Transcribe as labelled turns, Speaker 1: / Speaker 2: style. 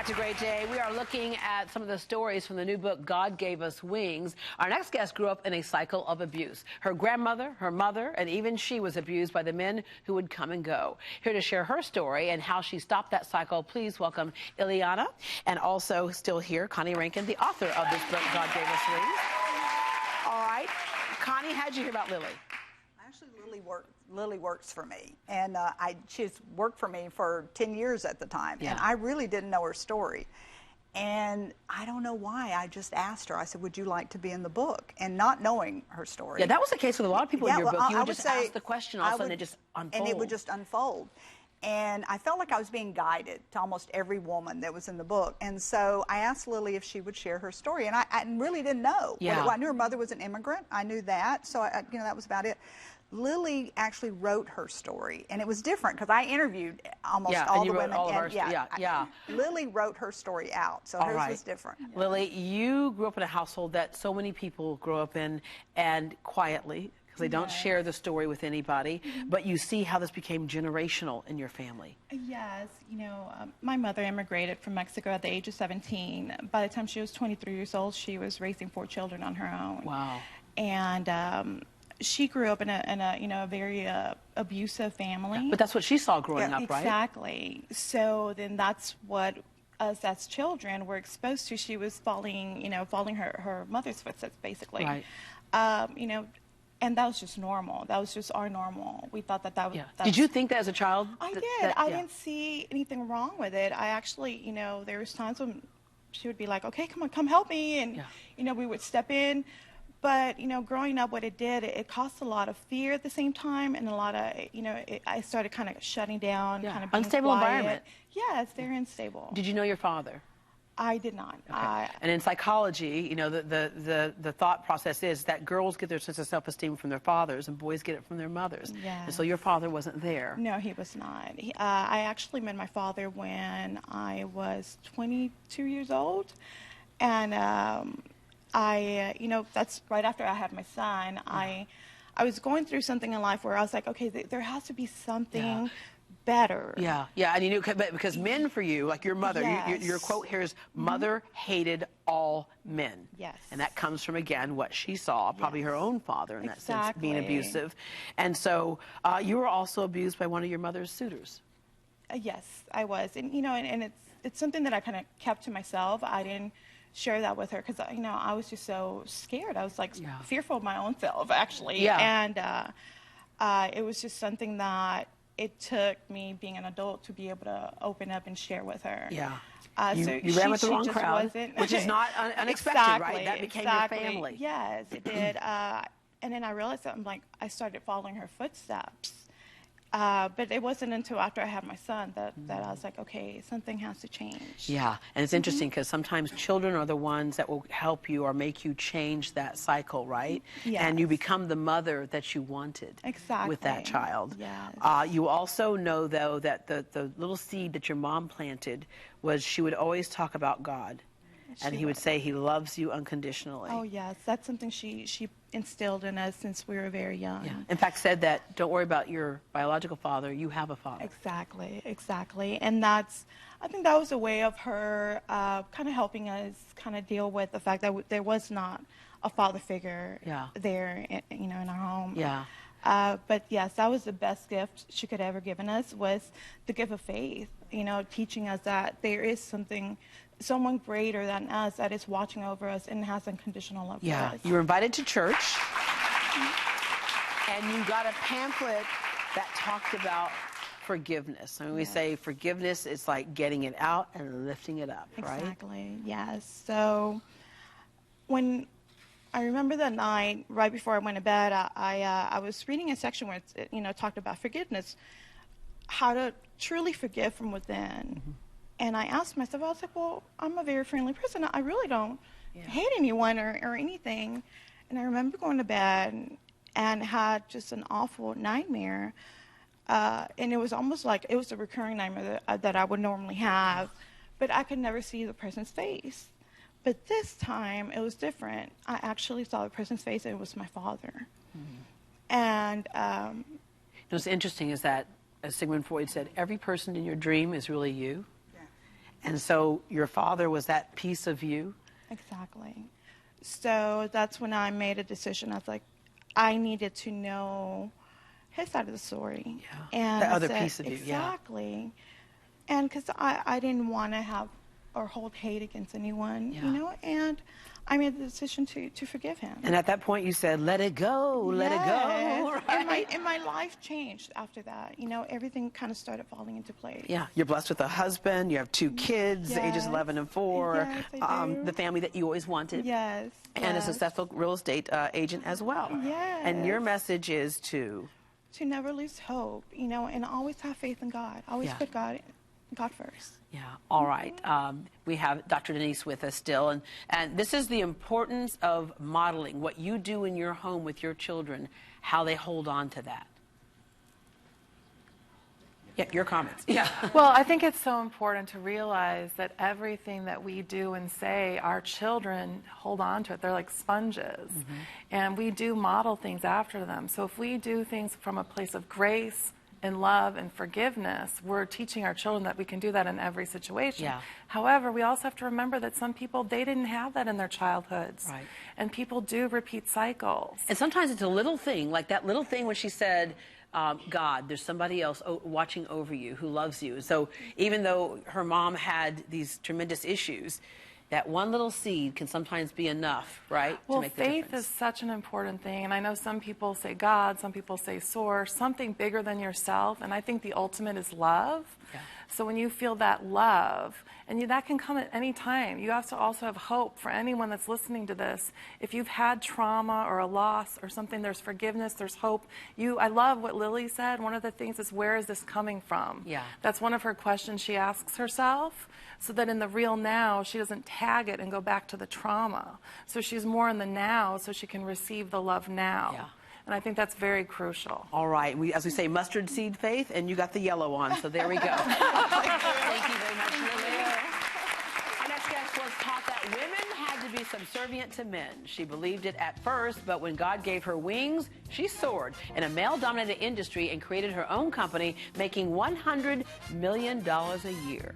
Speaker 1: back to Great Day. We are looking at some of the stories from the new book, God Gave Us Wings. Our next guest grew up in a cycle of abuse. Her grandmother, her mother, and even she was abused by the men who would come and go. Here to share her story and how she stopped that cycle, please welcome Ileana. And also still here, Connie Rankin, the author of this book, God Gave Us Wings. All right. Connie, how'd you hear about Lily?
Speaker 2: Actually, Lily works for me, and she's worked for me for 10 years at the time, and I really didn't know her story. And I don't know why, I just asked her, I said, would you like to be in the book? And not knowing her story.
Speaker 1: Yeah, that was the case with a lot of people in your book. You would just ask the question, all of a sudden it just unfolds.
Speaker 2: And it would just unfold. And I felt like I was being guided to almost every woman that was in the book. And so I asked Lily if she would share her story. And I really didn't know.
Speaker 1: Yeah.
Speaker 2: I knew her mother was an immigrant. I knew that. So, that was about it. Lily actually wrote her story, and it was different because I interviewed almost all the women. Lily wrote her story out, so hers was different.
Speaker 1: Lily, you grew up in a household that so many people grow up in, and quietly, because they don't share the story with anybody, but you see how this became generational in your family.
Speaker 3: Yes, my mother immigrated from Mexico at the age of 17. By the time she was 23 years old, she was raising 4 children on her own.
Speaker 1: Wow.
Speaker 3: And she grew up in a very abusive family.
Speaker 1: But that's what she saw growing up, right?
Speaker 3: Exactly. So then that's what us as children were exposed to. She was following her mother's footsteps, basically.
Speaker 1: Right.
Speaker 3: And that was just normal. That was just our normal. We thought that was...
Speaker 1: Did you think that as a child?
Speaker 3: I did. I didn't see anything wrong with it. I actually, there was times when she would be like, okay, come on, come help me. And, we would step in. But, growing up, what it did, it caused a lot of fear at the same time, and a lot of, I started kind of shutting down, kind of being
Speaker 1: unstable
Speaker 3: quiet.
Speaker 1: Environment.
Speaker 3: Yeah, it's very unstable.
Speaker 1: Did you know your father?
Speaker 3: I did not.
Speaker 1: Okay. And in psychology, the thought process is that girls get their sense of self-esteem from their fathers and boys get it from their mothers.
Speaker 3: Yes.
Speaker 1: And so your father wasn't there.
Speaker 3: No, he was not. I actually met my father when I was 22 years old, and that's right after I had my son. I was going through something in life where I was like, okay, there has to be something better.
Speaker 1: Yeah, and you knew, because men for you, like your mother, your quote here is, mother hated all men.
Speaker 3: Yes.
Speaker 1: And that comes from, again, what she saw, probably her own father in that sense, being abusive. And so you were also abused by one of your mother's suitors.
Speaker 3: Yes, I was. And, and it's something that I kind of kept to myself. I didn't share that with her because, I was just so scared. I was like fearful of my own self, actually. Yeah. And it was just something that it took me being an adult to be able to open up and share with her.
Speaker 1: Yeah.
Speaker 3: You
Speaker 1: ran with the wrong crowd, which is not unexpected, right? That became your family.
Speaker 3: Yes, it did. And then I realized that I started following her footsteps. But it wasn't until after I had my son that I was like, okay, something has to change.
Speaker 1: Yeah, and it's interesting because sometimes children are the ones that will help you or make you change that cycle, right?
Speaker 3: Yes.
Speaker 1: And you become the mother that you wanted with that child.
Speaker 3: Yes.
Speaker 1: You also know, though, that the little seed that your mom planted was she would always talk about God. And he would say he loves you unconditionally.
Speaker 3: Oh, yes. That's something she instilled in us since we were very young.
Speaker 1: Yeah. In fact, said that, don't worry about your biological father, you have a father.
Speaker 3: Exactly. And I think that was a way of her kind of helping us kind of deal with the fact that there was not a father figure there, in our home.
Speaker 1: Yeah.
Speaker 3: But yes, that was the best gift she could ever given us, was the gift of faith, teaching us that there is someone greater than us that is watching over us and has unconditional love for us.
Speaker 1: You were invited to church, and you got a pamphlet that talked about forgiveness. I mean, we say forgiveness is like getting it out and lifting it up, right?
Speaker 3: Exactly, yes. So when I remember the night right before I went to bed, I was reading a section where it talked about forgiveness, how to truly forgive from within. And I asked myself, I was like, well, I'm a very friendly person. I really don't hate anyone or anything. And I remember going to bed and had just an awful nightmare. And it was almost like it was a recurring nightmare that I would normally have, but I could never see the person's face. But this time, it was different. I actually saw the person's face, and it was my father. And what's
Speaker 1: interesting is that, as Sigmund Freud said, every person in your dream is really you. And so your father was that piece of you?
Speaker 3: Exactly. So that's when I made a decision. I was like, I needed to know his side of the story.
Speaker 1: Yeah.
Speaker 3: And
Speaker 1: The
Speaker 3: I
Speaker 1: other
Speaker 3: said,
Speaker 1: piece of you,
Speaker 3: exactly. And because I didn't want to have or hold hate against anyone,
Speaker 1: Yeah.
Speaker 3: you know, and I made the decision to forgive him.
Speaker 1: And at that point you said, let it go, let it go. Right?
Speaker 3: And my life changed after that. You know, everything kind of started falling into place.
Speaker 1: Yeah, you're blessed with a husband, you have 2 kids, ages
Speaker 3: Yes.
Speaker 1: 11 and 4,
Speaker 3: Yes, I do.
Speaker 1: the family that you always wanted.
Speaker 3: Yes.
Speaker 1: And a
Speaker 3: yes.
Speaker 1: successful real estate agent as well.
Speaker 3: Yes.
Speaker 1: And your message is to
Speaker 3: never lose hope, you know, and always have faith in God. Always
Speaker 1: Yeah.
Speaker 3: put God first.
Speaker 1: Yeah, all right. We have Dr. Denise with us still, and this is the importance of modeling what you do in your home with your children, how they hold on to that. Yeah, your comments.
Speaker 4: Yeah. Well, I think it's so important to realize that everything that we do and say, our children hold on to it. They're like sponges. Mm-hmm. And we do model things after them. So if we do things from a place of grace and love and forgiveness, we're teaching our children that we can do that in every situation.
Speaker 1: Yeah.
Speaker 4: However, we also have to remember that some people, they didn't have that in their childhoods.
Speaker 1: Right.
Speaker 4: And people do repeat cycles.
Speaker 1: And sometimes it's a little thing, like that little thing when she said, God, there's somebody else watching over you who loves you. So even though her mom had these tremendous issues, that one little seed can sometimes be enough, right?
Speaker 4: Well,
Speaker 1: to make the
Speaker 4: faith
Speaker 1: difference.
Speaker 4: is such an important thing. And I know some people say God, some people say source, something bigger than yourself. And I think the ultimate is love.
Speaker 1: Yeah.
Speaker 4: So when you feel that love, and that can come at any time. You have to also have hope for anyone that's listening to this. If you've had trauma or a loss or something, there's forgiveness, there's hope. I love what Lily said. One of the things is, where is this coming from?
Speaker 1: Yeah.
Speaker 4: That's one of her questions she asks herself, so that in the real now, she doesn't tag it and go back to the trauma. So she's more in the now, so she can receive the love now.
Speaker 1: Yeah.
Speaker 4: And I think that's very crucial.
Speaker 1: All right. As we say, mustard seed faith, and you got the yellow on, so there we go. Thank you very much, Lily. Our next guest was taught that women had to be subservient to men. She believed it at first, but when God gave her wings, she soared in a male-dominated industry and created her own company, making $100 million a year.